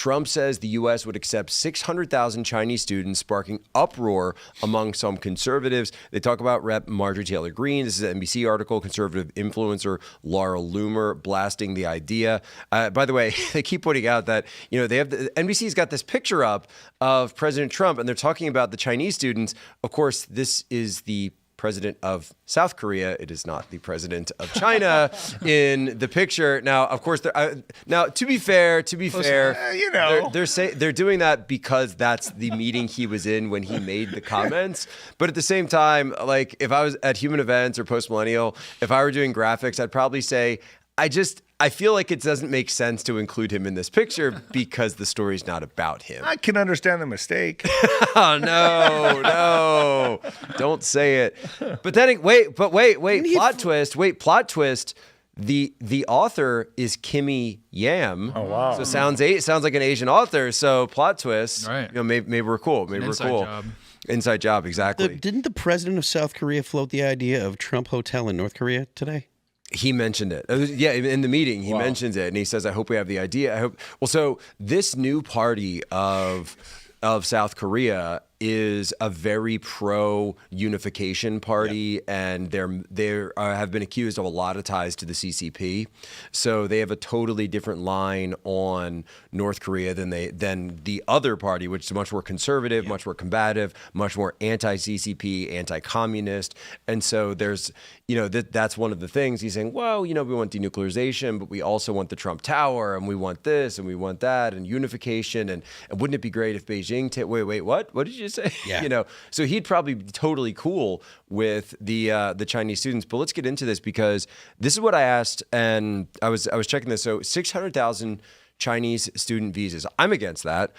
Trump says the U.S. would accept 600,000 Chinese students, sparking uproar among some conservatives. They talk about Rep. Marjorie Taylor Greene. This is an NBC article. Conservative influencer Laura Loomer blasting the idea. By the way, they keep pointing out that, they have NBC's got this picture up of President Trump, and they're talking about the Chinese students. Of course, this is the president of South Korea. It is not the president of China in the picture. Now, of course, now to be fair, they're doing that because that's the meeting he was in when he made the comments. But at the same time, like if I was at Human Events or Post Millennial, if I were doing graphics, I'd probably say, I feel like it doesn't make sense to include him in this picture because the story's not about him. I can understand the mistake. Oh, no, don't say it. But then, wait, plot twist. The author is Kimmy Yam. Oh, wow. So sounds like an Asian author. So plot twist. Right. Maybe we're cool. Maybe we're cool. Job. Inside job, exactly. Didn't the president of South Korea float the idea of Trump Hotel in North Korea today? He mentioned it. Yeah, in the meeting, he mentions it, and he says, "I hope we have the idea." I hope. Well, so this new party of South Korea is a very pro-unification party, and they have been accused of a lot of ties to the CCP. So they have a totally different line on North Korea than the other party, which is much more conservative, much more combative, much more anti-CCP, anti-communist. And so there's, that's one of the things he's saying. Well, we want denuclearization, but we also want the Trump Tower, and we want this, and we want that, and unification. And wouldn't it be great if Beijing? Wait, what? What did you say? Yeah. So he'd probably be totally cool with the Chinese students. But let's get into this because this is what I asked, and I was checking this. So 600,000 Chinese student visas. I'm against that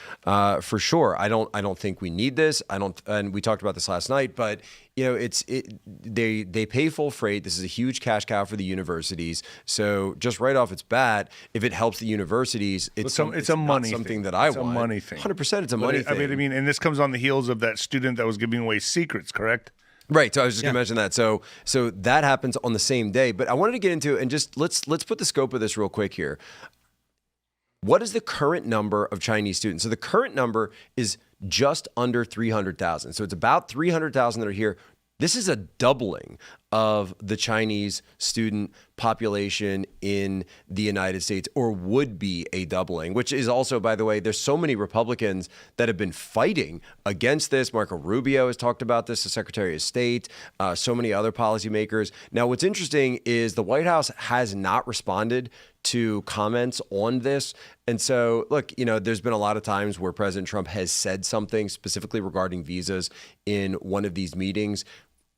for sure. I don't think we need this. And we talked about this last night. But they pay full freight. This is a huge cash cow for the universities. So just right off its bat, if it helps the universities, it's a money thing. Something that I want. It's a money thing. 100%, it's a money thing. I mean, and this comes on the heels of that student that was giving away secrets, correct? Right. So I was just going to mention that. So that happens on the same day. But I wanted to get into and just let's put the scope of this real quick here. What is the current number of Chinese students? So the current number is just under 300,000. So it's about 300,000 that are here. This is a doubling of the Chinese student population in the United States, or would be a doubling, which is also, by the way, there's so many Republicans that have been fighting against this. Marco Rubio has talked about this, the Secretary of State, so many other policymakers. Now, what's interesting is the White House has not responded to comments on this. And so, look, there's been a lot of times where President Trump has said something specifically regarding visas in one of these meetings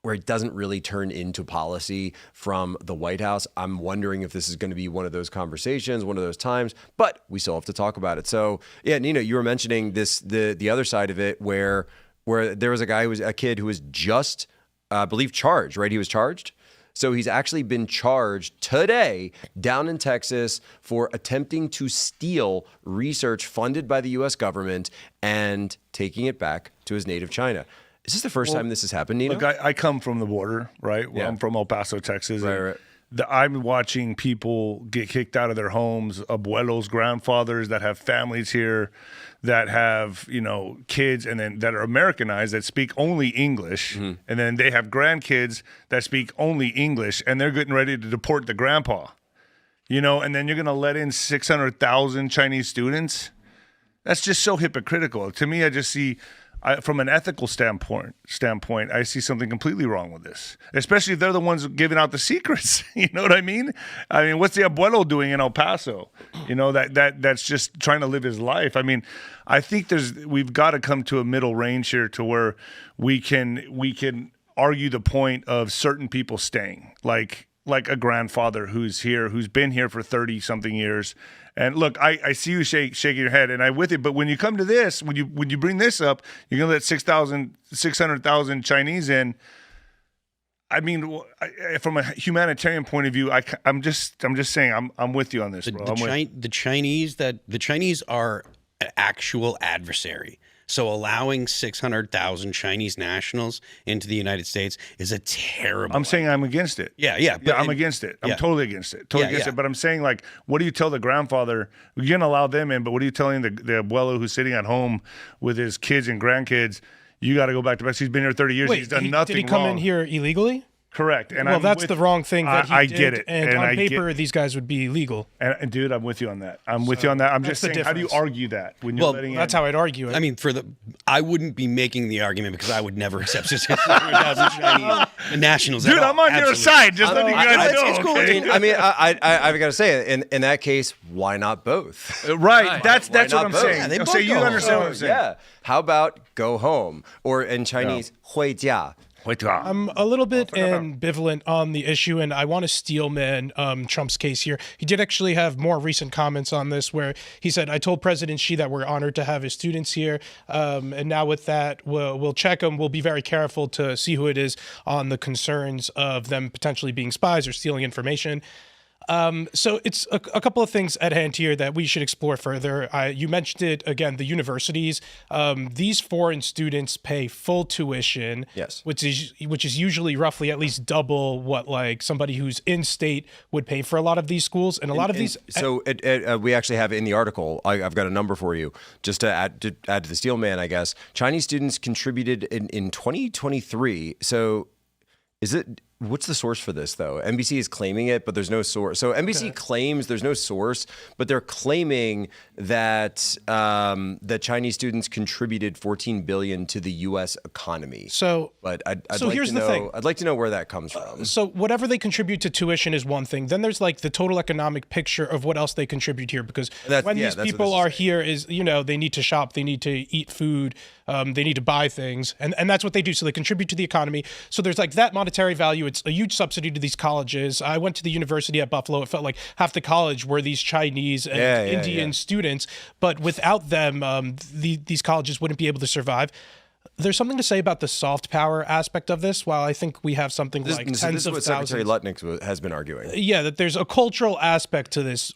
where it doesn't really turn into policy from the White House. I'm wondering if this is going to be one of those conversations, one of those times, but we still have to talk about it. So, yeah, Nino, you were mentioning this, the other side of it where there was a kid who was just, I believe, charged, right? He was charged. So he's actually been charged today down in Texas for attempting to steal research funded by the U.S. government and taking it back to his native China. Is this the first time this has happened, Nino? Look, I come from the border, right? Well, I'm from El Paso, Texas. Right. I'm watching people get kicked out of their homes, abuelos, grandfathers that have families here, that have, kids and then that are Americanized, that speak only English. Mm-hmm. And then they have grandkids that speak only English, and they're getting ready to deport the grandpa, and then you're going to let in 600,000 Chinese students. That's just so hypocritical. To me, I just see... from an ethical standpoint, I see something completely wrong with this, especially if they're the ones giving out the secrets. You know what I mean? I mean, what's the abuelo doing in El Paso? That's just trying to live his life. I mean, I think we've got to come to a middle range here to where we can argue the point of certain people staying, like a grandfather who's here, who's been here for 30-something years. And look, I see you shaking your head, and I'm with it. But when you come to this, when you bring this up, you're going to let 600,000 Chinese in. I mean, from a humanitarian point of view, I'm just saying I'm with you on this, bro. The Chinese are an actual adversary. So allowing 600,000 Chinese nationals into the United States is a terrible. I'm saying I'm against it. Yeah. Yeah, I'm against it. I'm totally against it. Totally against it. But I'm saying, like, what do you tell the grandfather? You're going to allow them in, but what are you telling the abuelo who's sitting at home with his kids and grandkids? You got to go back to Mexico. He's been here 30 years. He's done nothing wrong. Did he come wrong. in here illegally? Correct. And that's the wrong thing that he did. I get it. And on paper, these guys would be legal. And dude, I'm with you on that. I'm just saying, how do you argue that when you're letting that's how I'd argue it. I mean, I wouldn't be making the argument because I would never accept 600,000 Chinese nationals. Dude, I'm on your side. Just letting you guys know. It's cool. I mean, I've got to say, in that case, why not both? Right. That's what I'm both? saying. Yeah, they So both you go understand home. what I'm saying? Yeah. How about go home? Or in Chinese, 回家. I'm a little bit ambivalent on the issue, and I want to steelman Trump's case here. He did actually have more recent comments on this where he said, I told President Xi that we're honored to have his students here, and now with that, we'll check them. We'll be very careful to see who it is on the concerns of them potentially being spies or stealing information. So it's a couple of things at hand here that we should explore further. You mentioned it again, the universities. These foreign students pay full tuition, yes, which is usually roughly at least double what like somebody who's in state would pay for a lot of these schools, and a lot of these. So we actually have in the article. I've got a number for you just to add to the Steelman. I guess Chinese students contributed in 2023. So is it? What's the source for this, though? NBC is claiming it, but there's no source. So NBC claims there's no source, but they're claiming that that Chinese students contributed $14 billion to the U.S. economy. So, but I'd so like here's to the know. thing. I'd like to know where that comes from. So whatever they contribute to tuition is one thing. Then there's like the total economic picture of what else they contribute here, because when these people are here, is they need to shop, they need to eat food, they need to buy things, and that's what they do. So they contribute to the economy. So there's like that monetary value. It's a huge subsidy to these colleges. I went to the university at Buffalo. It felt like half the college were these Chinese and Indian students, but without them, these colleges wouldn't be able to survive. There's something to say about the soft power aspect of this. While I think we have something like tens this is of what thousands. Secretary Lutnick has been arguing. Yeah, that there's a cultural aspect to this.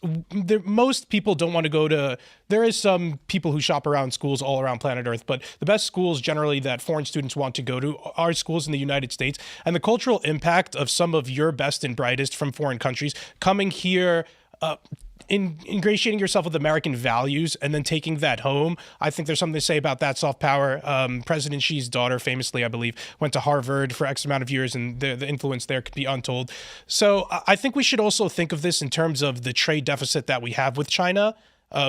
Most people don't want to go to. There is some people who shop around schools all around planet Earth, but the best schools generally that foreign students want to go to are schools in the United States. And the cultural impact of some of your best and brightest from foreign countries coming here, ingratiating yourself with American values and then taking that home. I think there's something to say about that soft power. President Xi's daughter famously, I believe, went to Harvard for X amount of years, and the influence there could be untold. So I think we should also think of this in terms of the trade deficit that we have with China.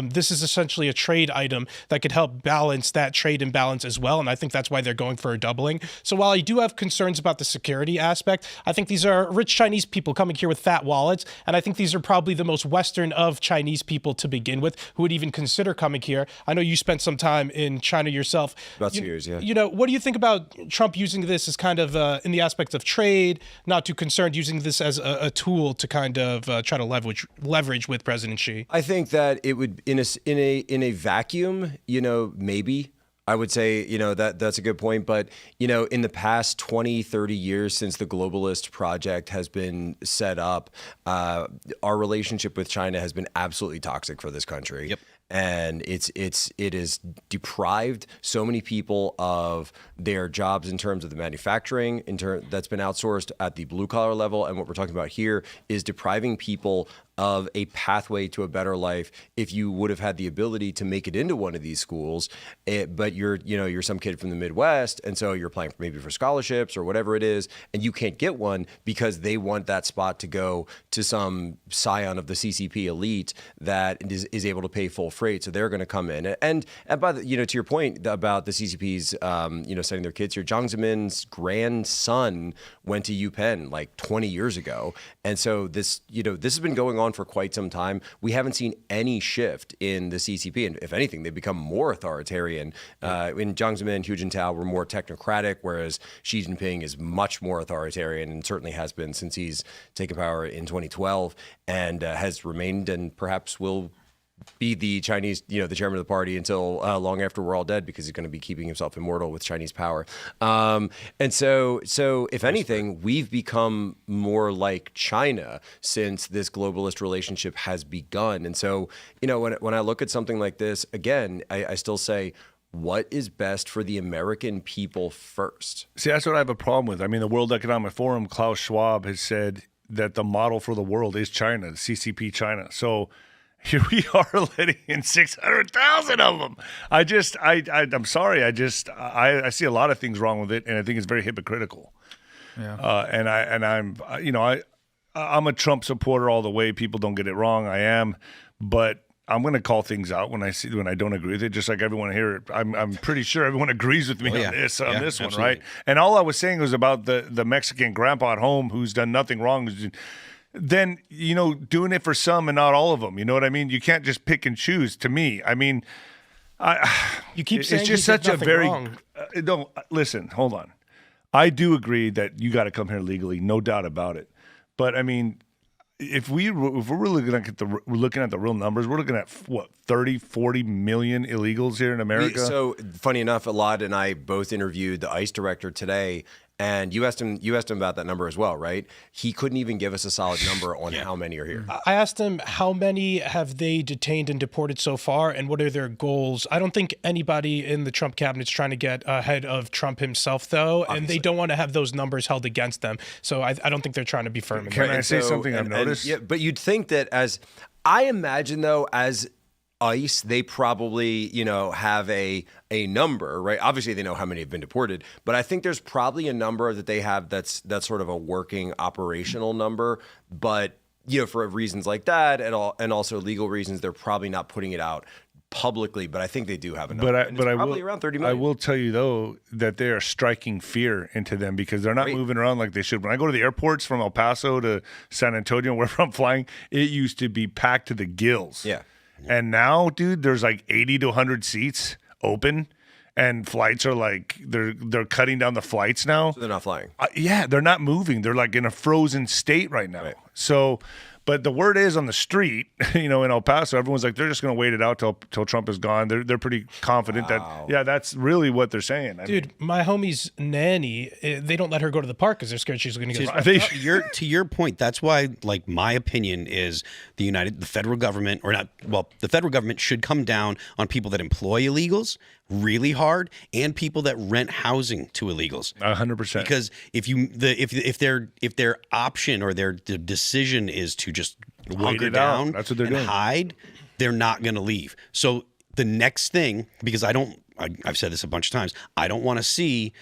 This is essentially a trade item that could help balance that trade imbalance as well. And I think that's why they're going for a doubling. So while I do have concerns about the security aspect, I think these are rich Chinese people coming here with fat wallets. And I think these are probably the most Western of Chinese people to begin with who would even consider coming here. I know you spent some time in China yourself. About 2 years, yeah. What do you think about Trump using this as kind of in the aspect of trade, not too concerned using this as a tool to kind of try to leverage with President Xi? I think that it would in a vacuum, maybe I would say, that's a good point. But, in the past 20, 30 years since the globalist project has been set up, our relationship with China has been absolutely toxic for this country. Yep. And it is deprived so many people of their jobs in terms of the manufacturing that's been outsourced at the blue collar level. And what we're talking about here is depriving people of a pathway to a better life if you would have had the ability to make it into one of these schools, but you're some kid from the Midwest, and so you're applying maybe for scholarships or whatever it is, and you can't get one because they want that spot to go to some scion of the CCP elite that is able to pay full freight, so they're going to come in. And by the, to your point about the CCPs, sending their kids here, Jiang Zemin's grandson went to UPenn like 20 years ago, and so this has been going on for quite some time. We haven't seen any shift in the CCP, and if anything, they've become more authoritarian. In Jiang Zemin, Hu Jintao were more technocratic, whereas Xi Jinping is much more authoritarian, and certainly has been since he's taken power in 2012, and has remained and perhaps will be the Chinese, the chairman of the party until long after we're all dead, because he's going to be keeping himself immortal with Chinese power. And so if anything, we've become more like China since this globalist relationship has begun. And so, when I look at something like this, again, I still say, what is best for the American people first? See, that's what I have a problem with. I mean, the World Economic Forum, Klaus Schwab has said that the model for the world is China, the CCP China. So here we are letting in 600,000 of them. I'm sorry. I see a lot of things wrong with it, and I think it's very hypocritical. Yeah. I'm a Trump supporter all the way. People don't get it wrong. I am, but I'm going to call things out when I don't agree with it. Just like everyone here, I'm pretty sure everyone agrees with me on this one, absolutely. right? And all I was saying was about the Mexican grandpa at home who's done nothing wrong. Then doing it for some and not all of them. You know what I mean? You can't just pick and choose. To me, I mean, You keep saying it's just he did such a nothing very wrong. no. Listen, hold on. I do agree that you got to come here legally, no doubt about it. But I mean, if we're really looking at the real numbers, we're looking at what 30, 40 million illegals here in America. So funny enough, Elaad and I both interviewed the ICE director today, and you asked him about that number as well, right? He couldn't even give us a solid number on how many are here. I asked him how many have they detained and deported so far, and what are their goals. I don't think anybody in the Trump cabinet's trying to get ahead of Trump himself, though, and they don't want to have those numbers held against them. So I don't think they're trying to be firm. In Can that. I say something I've noticed? Yeah, but you'd think that I imagine though, as ICE, they probably, have a number, right? Obviously, they know how many have been deported, but I think there's probably a number that they have that's sort of a working operational number. But for reasons like that and also legal reasons, they're probably not putting it out publicly. But I think they do have a number. But I probably will around 30 million. I will tell you though that they are striking fear into them because they're not moving around like they should. When I go to the airports from El Paso to San Antonio, wherever I'm flying, it used to be packed to the gills. Yeah. And now, dude, there's like 80 to 100 seats open, and flights are like they're cutting down the flights now. So they're not flying. Yeah, they're not moving. They're like in a frozen state right now. Right. So, but the word is on the street, in El Paso, everyone's like they're just going to wait it out till Trump is gone. They're pretty confident that that's really what they're saying. Dude, my homie's nanny, they don't let her go to the park because they're scared she's going to get To your point, that's why, like, my opinion is the federal government, the federal government should come down on people that employ illegals really hard and people that rent housing to illegals. 100%. Because if their option or their decision is to just hunker down that's what they're and doing. hide, they're not going to leave. So the next thing, because I've said this a bunch of times, I don't want to see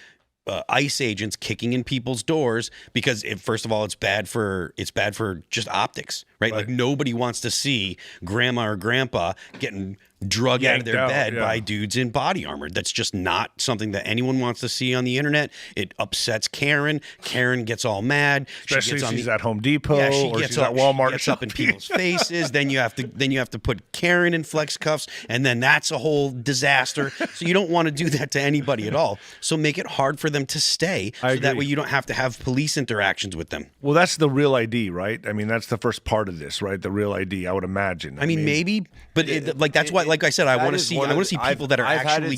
ICE agents kicking in people's doors because first of all, it's bad for just optics, right? Like nobody wants to see grandma or grandpa getting drug out of their bed by dudes in body armor. That's just not something that anyone wants to see on the internet. It upsets Karen. Karen gets all mad. Especially if she's at Home Depot or she's at Walmart. She gets up in people's faces. Then you have to put Karen in flex cuffs, and then that's a whole disaster. So you don't want to do that to anybody at all. So make it hard for them to stay, so that way you don't have to have police interactions with them. Well, that's the real ID, right? I mean, that's the first part of this, right? The real ID, I would imagine. I mean maybe, but that's why. Like I said, I want to see people that are actually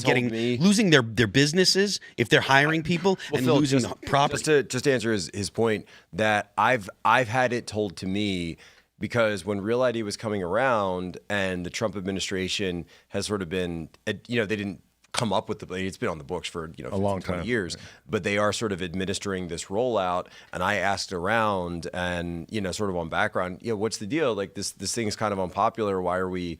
losing their businesses if they're hiring people and Phil, losing property. Just to answer his point, that I've had it told to me, because when Real ID was coming around and the Trump administration has sort of been, they didn't come up with it's been on the books for a long time, years, but they are sort of administering this rollout. And I asked around, and sort of on background, what's the deal? Like this thing is kind of unpopular. Why are we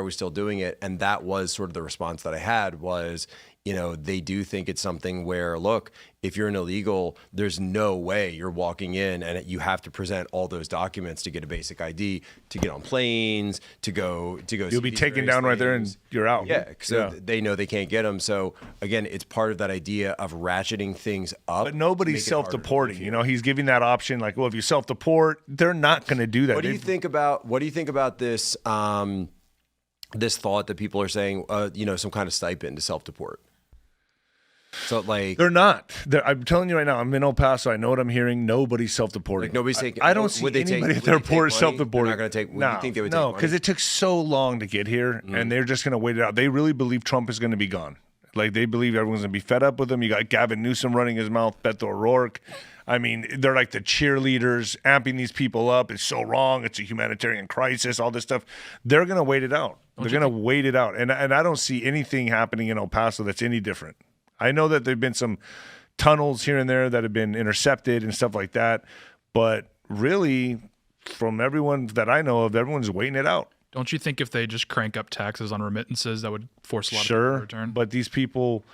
still doing it? And that was sort of the response that I had was, they do think it's something where, look, if you're an illegal, there's no way you're walking in and you have to present all those documents to get a basic ID, to get on planes, to go. You'll be taken down right there and you're out. Yeah, so they know they can't get them. So again, it's part of that idea of ratcheting things up. But nobody's self-deporting. He's giving that option. Like, well, if you self-deport, they're not going to do that. What do you think about this? This thought that people are saying, some kind of stipend to self-deport. So they're not. I'm telling you right now. I'm in El Paso. I know what I'm hearing. Nobody's self-deporting. Like nobody's taking. I don't see anybody at the airport self-deporting. They're not going to take. No, you think they would take money? Because it took so long to get here, and they're just going to wait it out. They really believe Trump is going to be gone. Like they believe everyone's going to be fed up with him. You got Gavin Newsom running his mouth, Beto O'Rourke. I mean, they're like the cheerleaders, amping these people up. It's so wrong. It's a humanitarian crisis. All this stuff. They're going to wait it out. They're going to wait it out. And I don't see anything happening in El Paso that's any different. I know that there've been some tunnels here and there that have been intercepted and stuff like that. But really, from everyone that I know of, everyone's waiting it out. Don't you think if they just crank up taxes on remittances, that would force a lot of people Sure, to return? but these people,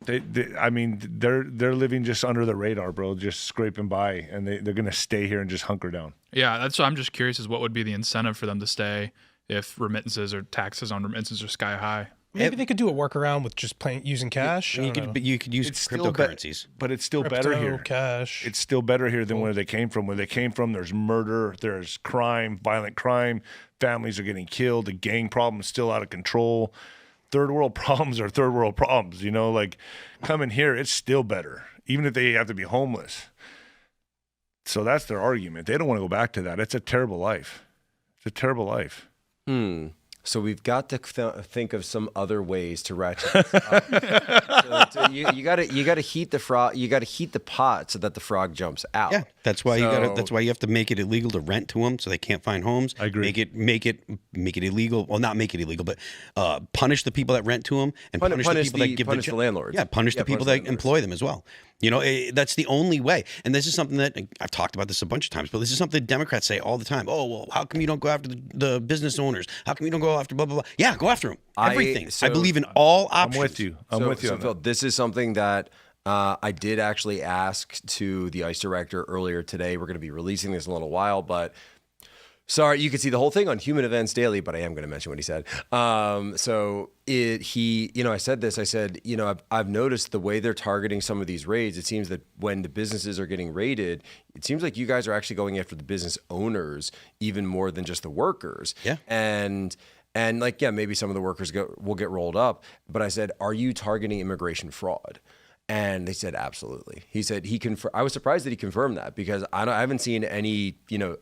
I mean, they're living just under the radar, bro, just scraping by, and they're going to stay here and just hunker down. Yeah, that's what I'm just curious is what would be the incentive for them to stay if remittances or taxes on remittances are sky high? Maybe they could do a workaround with just using cash. You could use cryptocurrencies. But it's still better here. Cash. It's still better here than where they came from. Where they came from, there's murder, there's crime, violent crime. Families are getting killed. The gang problem is still out of control. Third world problems are third world problems. You know, like coming here, it's still better, even if they have to be homeless. So that's their argument. They don't want to go back to that. It's a terrible life. It's a terrible life. So we've got to think of some other ways to ratchet this up. So you got to heat the frog. You got to heat the pot so that the frog jumps out. Yeah, that's why that's why you have to make it illegal to rent to them, so they can't find homes. I agree. Make it illegal. Well, not make it illegal, but punish the people that rent to them and punish the people that give the landlords. Yeah, punish the people that employ them as well. You know, that's the only way. And this is something that I've talked about this a bunch of times, but this is something Democrats say all the time. Oh, well, how come you don't go after the business owners? How come you don't go after blah, blah, blah? Yeah, go after them. Everything. I believe in all options. I'm with you. I'm with you. So Phil, this is something that I did actually ask to the ICE director earlier today. We're going to be releasing this in a little while, but sorry, you can see the whole thing on Human Events Daily, but I am going to mention what he said. I said this. I said, I've noticed the way they're targeting some of these raids. It seems that when the businesses are getting raided, it seems like you guys are actually going after the business owners even more than just the workers. Yeah. And maybe some of the workers will get rolled up. But I said, are you targeting immigration fraud? And they said, absolutely. He said I was surprised that he confirmed that because I haven't seen any,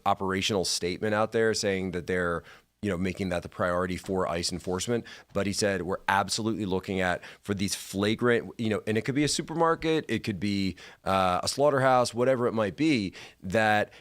operational statement out there saying that they're, making that the priority for ICE enforcement. But he said, we're absolutely looking at for these flagrant, and it could be a supermarket, it could be a slaughterhouse, whatever it might be, that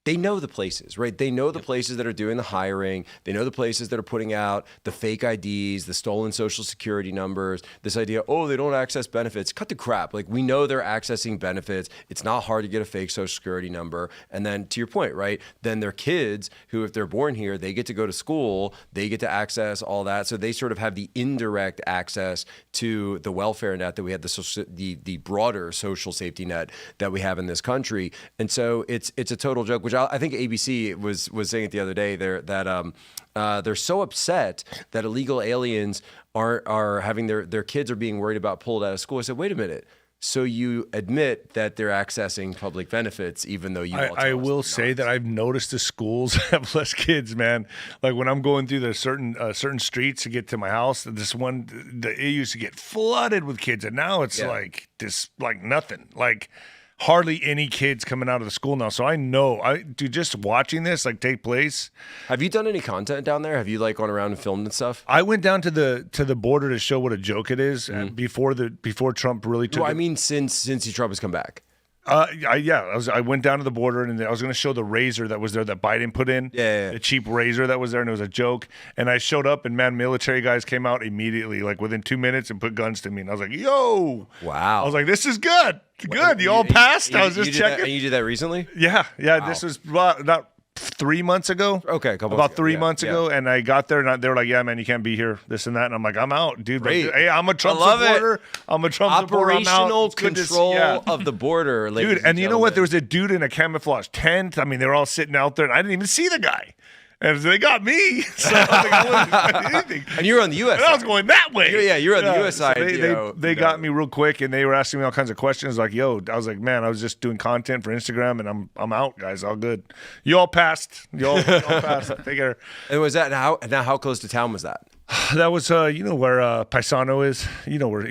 they know the places, right? They know the places that are doing the hiring. They know the places that are putting out the fake IDs, the stolen social security numbers, this idea, they don't access benefits. Cut the crap. Like, we know they're accessing benefits. It's not hard to get a fake social security number. And then to your point, right? Then their kids who, if they're born here, they get to go to school, they get to access all that. So they sort of have the indirect access to the welfare net that we have, the broader social safety net that we have in this country. And so it's a total joke, which I think ABC was saying it the other day that they're so upset that illegal aliens are having their kids are being worried about pulled out of school. I said, wait a minute. So you admit that they're accessing public benefits, even though I will say that I've noticed the schools have less kids, man. Like when I'm going through the certain streets to get to my house, it used to get flooded with kids, and now it's like nothing. Like hardly any kids coming out of the school now. So I know, just watching this take place. Have you done any content down there? Have you gone around and filmed and stuff? I went down to the border to show what a joke it is before Trump really took. Well, I mean, since Trump has come back. I went down to the border and I was going to show the razor that was there that Biden put in. Yeah. The cheap razor that was there, and it was a joke. And I showed up, and military guys came out immediately, within 2 minutes, and put guns to me. And I was like, "Yo, wow!" I was like, "This is good, good." You all passed. I was just checking. And you did that recently? Yeah. Wow. This was not 3 months ago. Okay, about 3 months ago, and I got there, and they were like, "Yeah, man, you can't be here, this and that." And I'm like, "I'm out, dude." But, hey, I'm a Trump supporter. I'm a Trump supporter. Operational control of the border, dude. And you know what? There was a dude in a camouflage tent. I mean, they were all sitting out there, and I didn't even see the guy. And they got me. So I wasn't anything. And you were on the U.S. side. I was going that way. You're on the U.S. side. So they got me real quick, and they were asking me all kinds of questions. Like, "Yo," I was like, "Man, I was just doing content for Instagram, and I'm out, guys. All good. You all passed. You all passed. Take care." And was that how close to town was that? That was where Paisano is. We're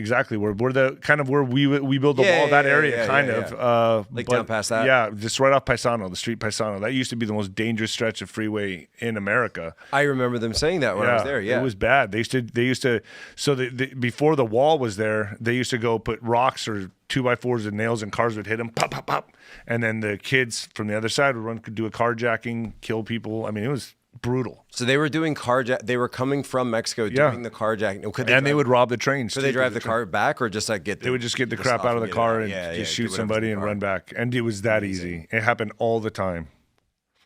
the kind of where we build the wall. That area down past that. Yeah, just right off Paisano, the street Paisano. That used to be the most dangerous stretch of freeway in America. I remember them saying that when I was there. Yeah, it was bad. They used to. So before the wall was there, they used to go put rocks or 2x4s and nails, and cars would hit them, pop, pop, pop, and then the kids from the other side would do a carjacking, kill people. I mean, it was brutal. So they were doing carjack. They were coming from Mexico doing the carjacking. Could They would rob the trains. Could they drive the car back, or just like get? They would just get the crap out of the car and just shoot somebody and run back. And it was that easy. It happened all the time.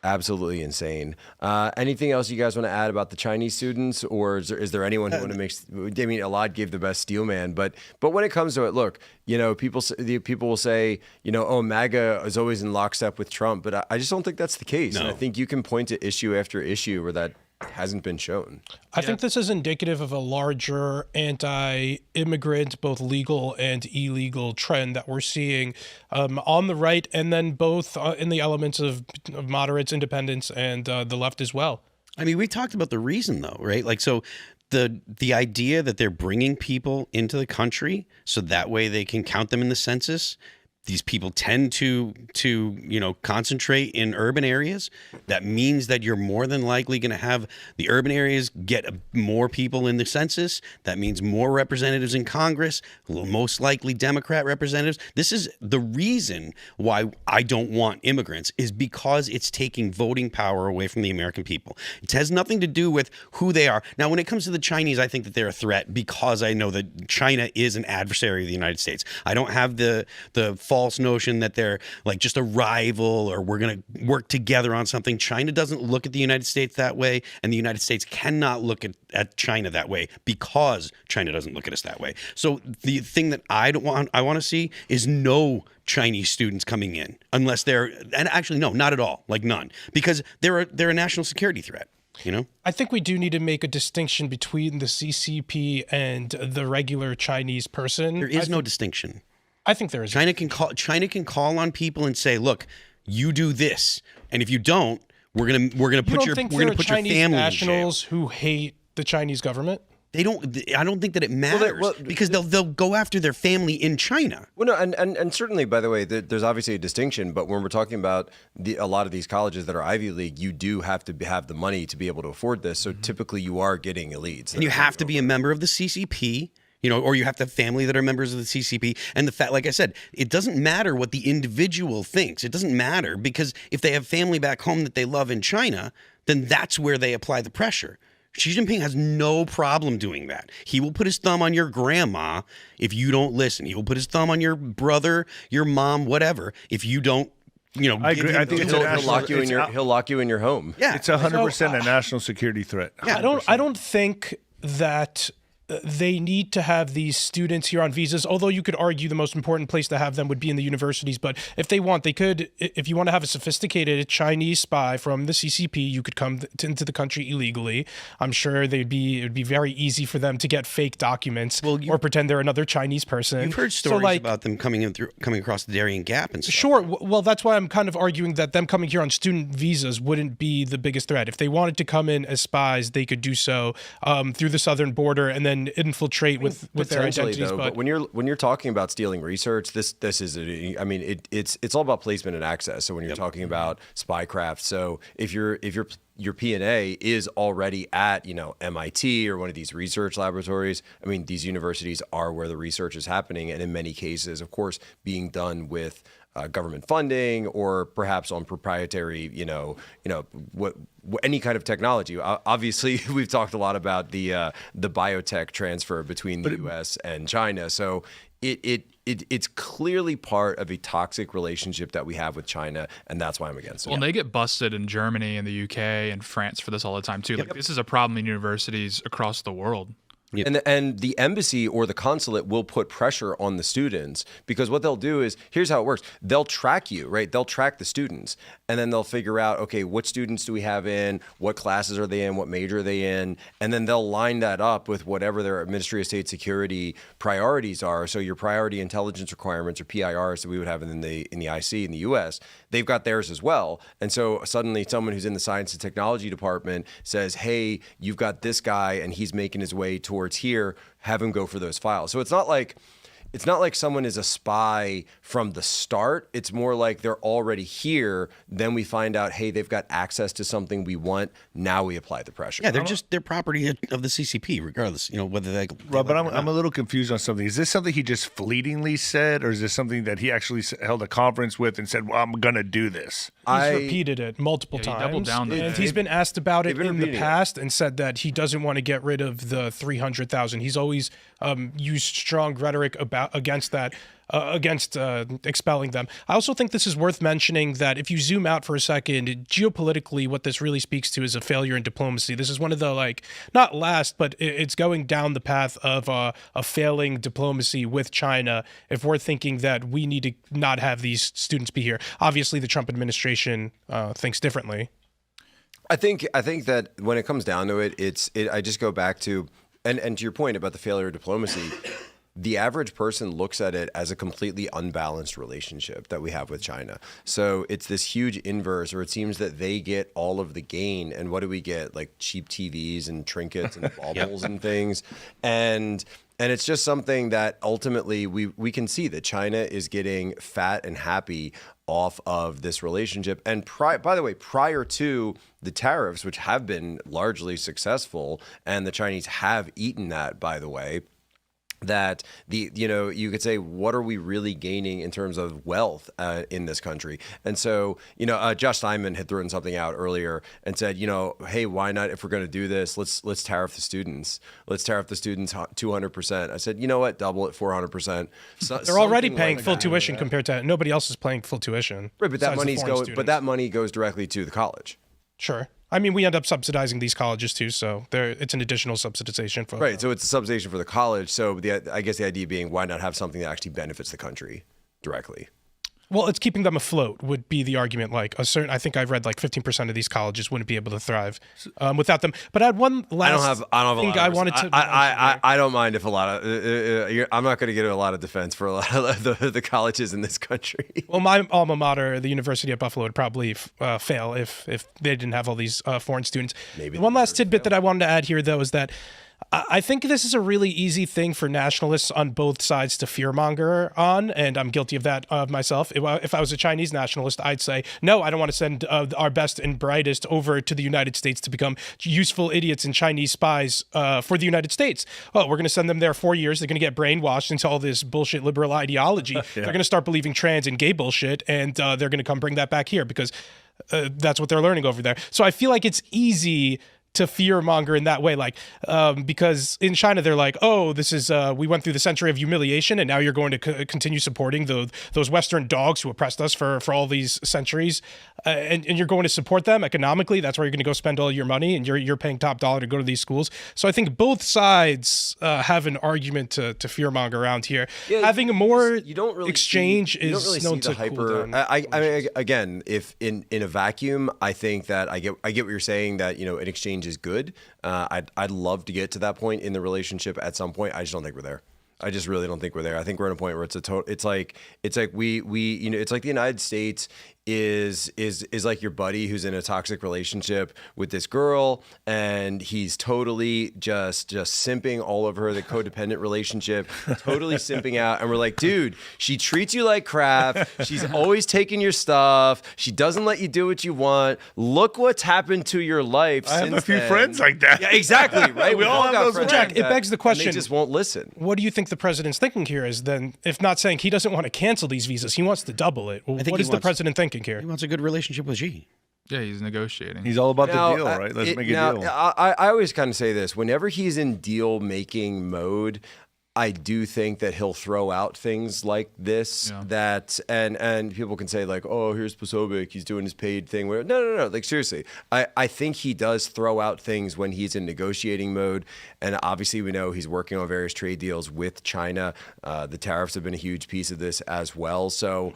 Absolutely insane. Anything else you guys want to add about the Chinese students, or is there anyone who want to make? I mean, Elaad gave the best steel man, but when it comes to it, look, people will say, oh, MAGA is always in lockstep with Trump, but I just don't think that's the case. No. And I think you can point to issue after issue where that hasn't been shown. I think this is indicative of a larger anti-immigrant, both legal and illegal trend that we're seeing on the right, and then both in the elements of moderates, independents, and the left as well. I mean, we talked about the reason though, right? Like, so the idea that they're bringing people into the country so that way they can count them in the census. These people tend to concentrate in urban areas. That means that you're more than likely going to have the urban areas get more people in the census. That means more representatives in Congress, most likely Democrat representatives. This is the reason why I don't want immigrants, is because it's taking voting power away from the American people. It has nothing to do with who they are. Now, when it comes to the Chinese, I think that they're a threat because I know that China is an adversary of the United States. I don't have the false notion that they're like just a rival or we're going to work together on something. China doesn't look at the United States that way, and the United States cannot look at China that way because China doesn't look at us that way. So the thing that I want to see is no Chinese students coming in unless they're, and actually no, not at all, like none, because they're a national security threat. I think we do need to make a distinction between the CCP and the regular Chinese person. There is no distinction. I think there is. China can call on people and say, "Look, you do this, and if you don't, we're gonna put your family nationals in jail." who hate the Chinese government. They don't. I don't think that it matters because they'll go after their family in China. Well, no, and certainly, by the way, there's obviously a distinction. But when we're talking about a lot of these colleges that are Ivy League, you do have to have the money to be able to afford this. So typically, you are getting elites, and you have to be a member of the CCP. Or you have to have family that are members of the CCP. And the fact, like I said, it doesn't matter what the individual thinks. It doesn't matter because if they have family back home that they love in China, then that's where they apply the pressure. Xi Jinping has no problem doing that. He will put his thumb on your grandma if you don't listen. He will put his thumb on your brother, your mom, whatever, if you don't. I agree. I think he'll lock you in your home. Yeah, it's 100% a national security threat. Yeah, I don't think that they need to have these students here on visas, although you could argue the most important place to have them would be in the universities. But if they want, they could, if you want to have a sophisticated Chinese spy from the CCP, you could come into the country illegally. I'm sure it would be very easy for them to get fake documents or pretend they're another Chinese person. You've heard stories about them coming across the Darien Gap and stuff. Sure. Well, that's why I'm kind of arguing that them coming here on student visas wouldn't be the biggest threat. If they wanted to come in as spies, they could do so through the southern border and then infiltrate with their identities. But when you're talking about stealing research, this is it's all about placement and access. So when you're talking about spycraft, so if your P&A is already at MIT or one of these research laboratories, I mean these universities are where the research is happening, and in many cases, of course, being done with government funding or perhaps on proprietary, any kind of technology. Obviously, we've talked a lot about the biotech transfer between the U.S. and China. So it's clearly part of a toxic relationship that we have with China, and that's why I'm against it. Well, they get busted in Germany and the UK and France for this all the time too. Like this is a problem in universities across the world. Yep. And the embassy or the consulate will put pressure on the students because what they'll do is, here's how it works. They'll track you, right? They'll track the students, and then they'll figure out, okay, what students do we have in? What classes are they in? What major are they in? And then they'll line that up with whatever their Ministry of State Security priorities are. So your priority intelligence requirements or PIRs that we would have in the IC in the US, they've got theirs as well. And so suddenly someone who's in the science and technology department says, hey, you've got this guy and he's making his way towards here, have him go for those files. So it's not like it's not like someone is a spy from the start. It's more like they're already here. Then we find out, hey, they've got access to something we want. Now we apply the pressure. Yeah, they're property of the CCP, regardless. Whether they. Rob, but I'm a little confused on something. Is this something he just fleetingly said, or is this something that he actually held a conference with and said, "Well, I'm gonna do this"? He's repeated it multiple he times. doubled down on and it. he's been asked about it been in the repeating it. past and said that he doesn't want to get rid of the 300,000. He's always used strong rhetoric against that, against expelling them. I also think this is worth mentioning that if you zoom out for a second, geopolitically, what this really speaks to is a failure in diplomacy. This is one of the, not last, but it's going down the path of a failing diplomacy with China if we're thinking that we need to not have these students be here. Obviously, the Trump administration thinks differently. I think that when it comes down to it, I just go back to, and to your point about the failure of diplomacy, the average person looks at it as a completely unbalanced relationship that we have with China. So it's this huge inverse, or it seems that they get all of the gain. And what do we get? Like cheap TVs and trinkets and baubles and things. And it's just something that ultimately we can see that China is getting fat and happy off of this relationship. And by the way, prior to the tariffs, which have been largely successful, and the Chinese have eaten that, by the way, that you could say, what are we really gaining in terms of wealth in this country? And so, Josh Steinman had thrown something out earlier and said, hey, why not, if we're going to do this, let's tariff the students. Let's tariff the students 200%. I said, you know what, double it 400%. They're already paying full tuition compared to nobody else is paying full tuition. Right, but that money money goes directly to the college. Sure. I mean, we end up subsidizing these colleges too, so it's an additional subsidization for right. So it's a subsidization for the college. So I guess the idea being, why not have something that actually benefits the country directly? Well, it's keeping them afloat would be the argument. I think I've read 15% of these colleges wouldn't be able to thrive without them. But I had one last thing I wanted to. I don't mind if a lot of. I'm not going to get a lot of defense for a lot of the colleges in this country. Well, my alma mater, the University of Buffalo, would probably fail if they didn't have all these foreign students. Maybe one last tidbit that I wanted to add here, though, is that I think this is a really easy thing for nationalists on both sides to fearmonger on, and I'm guilty of that myself. If I was a Chinese nationalist, I'd say, no, I don't want to send our best and brightest over to the United States to become useful idiots and Chinese spies for the United States. Oh, we're going to send them there 4 years. They're going to get brainwashed into all this bullshit liberal ideology. They're going to start believing trans and gay bullshit, and they're going to come bring that back here because that's what they're learning over there. So I feel like it's easy to fearmonger in that way, because in China they're like, oh, this is we went through the century of humiliation, and now you're going to continue supporting those Western dogs who oppressed us for all these centuries, and you're going to support them economically. That's where you're going to go spend all your money, and you're paying top dollar to go to these schools. So I think both sides have an argument to fearmonger around here. Yeah, having a more exchange is known to cool down. I mean, again, if in a vacuum, I think that I get what you're saying, that an exchange is good. I'd love to get to that point in the relationship at some point. I just don't think we're there. I just really don't think we're there. I think we're at a point where it's like we it's like the United States is like your buddy who's in a toxic relationship with this girl, and he's totally just simping all over her, the codependent relationship, totally simping out. And we're like, dude, she treats you like crap. She's always taking your stuff. She doesn't let you do what you want. Look what's happened to your life. I have a few friends like that. Yeah, exactly. Right. We all have those friends. Jack, it begs the question. They just won't listen. What do you think the president's thinking here is then, if not saying he doesn't want to cancel these visas, he wants to double it? What is the president thinking here? He wants a good relationship with Xi. Yeah, he's negotiating. He's all about the deal, right? Let's make a deal. I always kind of say this. Whenever he's in deal-making mode, I do think that he'll throw out things like this and people can say oh, here's Posobiec, he's doing his paid thing. No. Seriously, I think he does throw out things when he's in negotiating mode. And obviously we know he's working on various trade deals with China. The tariffs have been a huge piece of this as well. So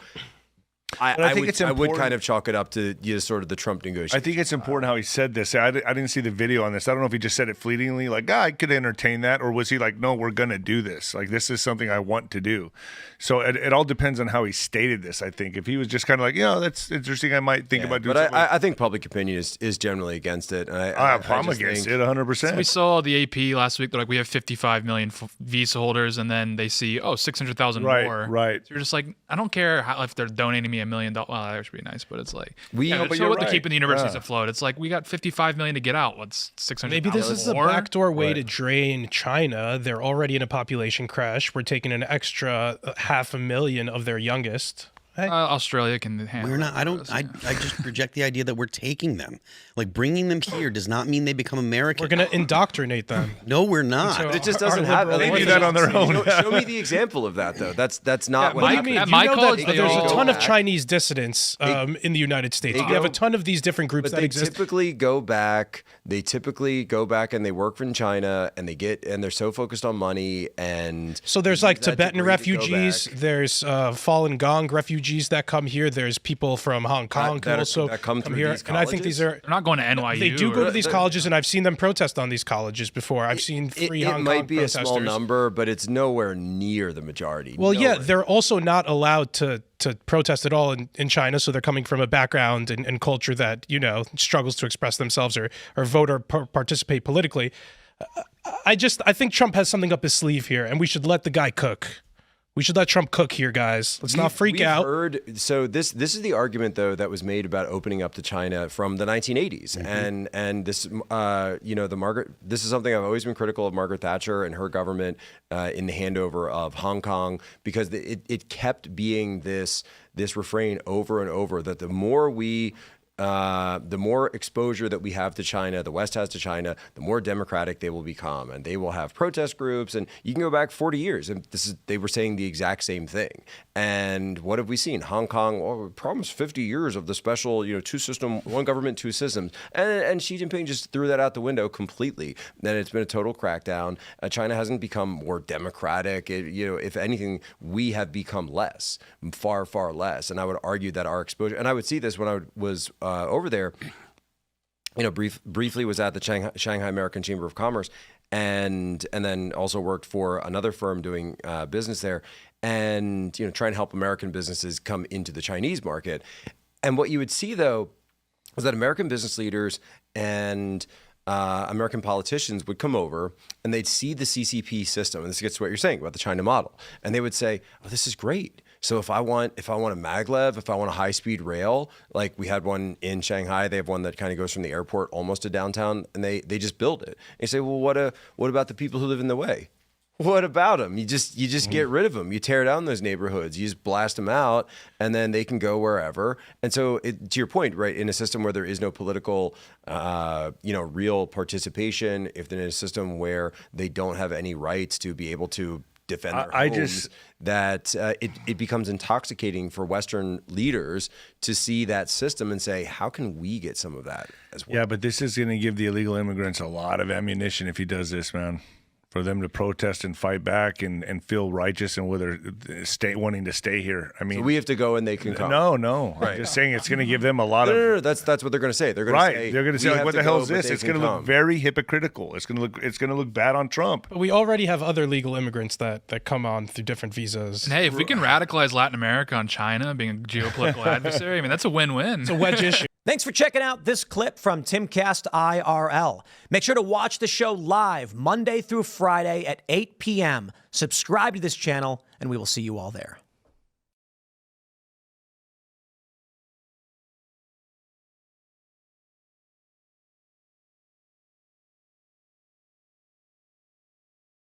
I think would, it's I would important. kind of chalk it up to sort of the Trump negotiation. I think it's important how he said this. I didn't see the video on this. I don't know if he just said it fleetingly, like, I could entertain that, or was he like, no, we're going to do this. Like, this is something I want to do. So it all depends on how he stated this, I think. If he was just kind of like, yeah, that's interesting, I might think about doing but something. I think public opinion is generally against it. And I'm just against think- it 100%. We saw the AP last week. They're like, we have 55 million visa holders, and then they see 600,000 more. Right. So you're just like, I don't care if they're donating me $1 million. Well, that should be nice, but it's like No, but so you're what they're right. keeping the universities Yeah. afloat. It's like we got 55 million to get out. What's 600? Maybe this is the more? backdoor way to drain China. They're already in a population crash. We're taking an extra 500,000 of their youngest. Hey. Australia can handle. We're not. it. I don't. I just project the idea that we're taking them. Like bringing them here does not mean they become American. We're going to indoctrinate them. No, we're not. So- It just Our doesn't happen. liberal They do that on their own. Show me the example of that, though. That's not what my- happened. at You my know college, that they there's a all- ton of Chinese dissidents in the United States. they You have a go- ton of these different groups But that they exist. typically go back. They typically go back and they work from China, and they're so focused on money and. So there's like use that Tibetan degree to go refugees. back. There's Falun Gong refugees that come here. There's people from Hong Kong that who also that come through here. these And I think these are. They're not going to NYU. They do go to or- these colleges, and I've seen them protest on these colleges before. I've seen free It Hong Kong might be a small protesters. number, but it's nowhere near the majority. Well, yeah, Nowhere. they're also not allowed to protest at all in China, so they're coming from a background and culture that struggles to express themselves or vote or participate politically. I think Trump has something up his sleeve here, and we should let the guy cook. We should let Trump cook here, guys. Let's not freak We've out. So this is the argument though that was made about opening up to China from the 1980s, and this this is something I've always been critical of Margaret Thatcher and her government in the handover of Hong Kong, because it kept being this refrain over and over that the more exposure that we have to China, the West has to China, the more democratic they will become, and they will have protest groups. And you can go back 40 years, and they were saying the exact same thing. And what have we seen? Hong Kong, we promised 50 years of the special, two system, one government, two systems, and Xi Jinping just threw that out the window completely. Then it's been a total crackdown. China hasn't become more democratic. If anything, we have become less, far, far less. And I would argue that our exposure, and I would see this when I was over there, briefly was at the Shanghai American Chamber of Commerce, and then also worked for another firm doing business there, and trying to help American businesses come into the Chinese market. And what you would see though was that American business leaders and American politicians would come over and they'd see the CCP system, and this gets to what you're saying about the China model, and they would say, "Oh, this is great. So if I want a maglev, if I want a high-speed rail, like we had one in Shanghai, they have one that kind of goes from the airport almost to downtown, and they just build it." And you say, "Well, what about the people who live in the way? What about them? You just get rid of them. You tear down those neighborhoods. You just blast them out, and then they can go wherever." And so, to your point, right, in a system where there is no political, real participation, if they're in a system where they don't have any rights to be able to defend their homes, it becomes intoxicating for Western leaders to see that system and say, how can we get some of that as well? Yeah, but this is going to give the illegal immigrants a lot of ammunition if he does this, man. For them to protest and fight back and feel righteous and whether wanting to stay here. I mean, So we have to go and they can come. No. I'm just saying it's going to give them a lot of. No, that's what they're going to say. They're going to say, They're going to say, "We like, have what to the hell go, is but this? they It's can going to look come." very hypocritical. It's going to look bad on Trump. But we already have other legal immigrants that come on through different visas. And hey, if we can radicalize Latin America on China being a geopolitical adversary, I mean, that's a win-win. It's a wedge issue. Thanks for checking out this clip from Timcast IRL. Make sure to watch the show live Monday through Friday at 8 p.m. Subscribe to this channel, and we will see you all there.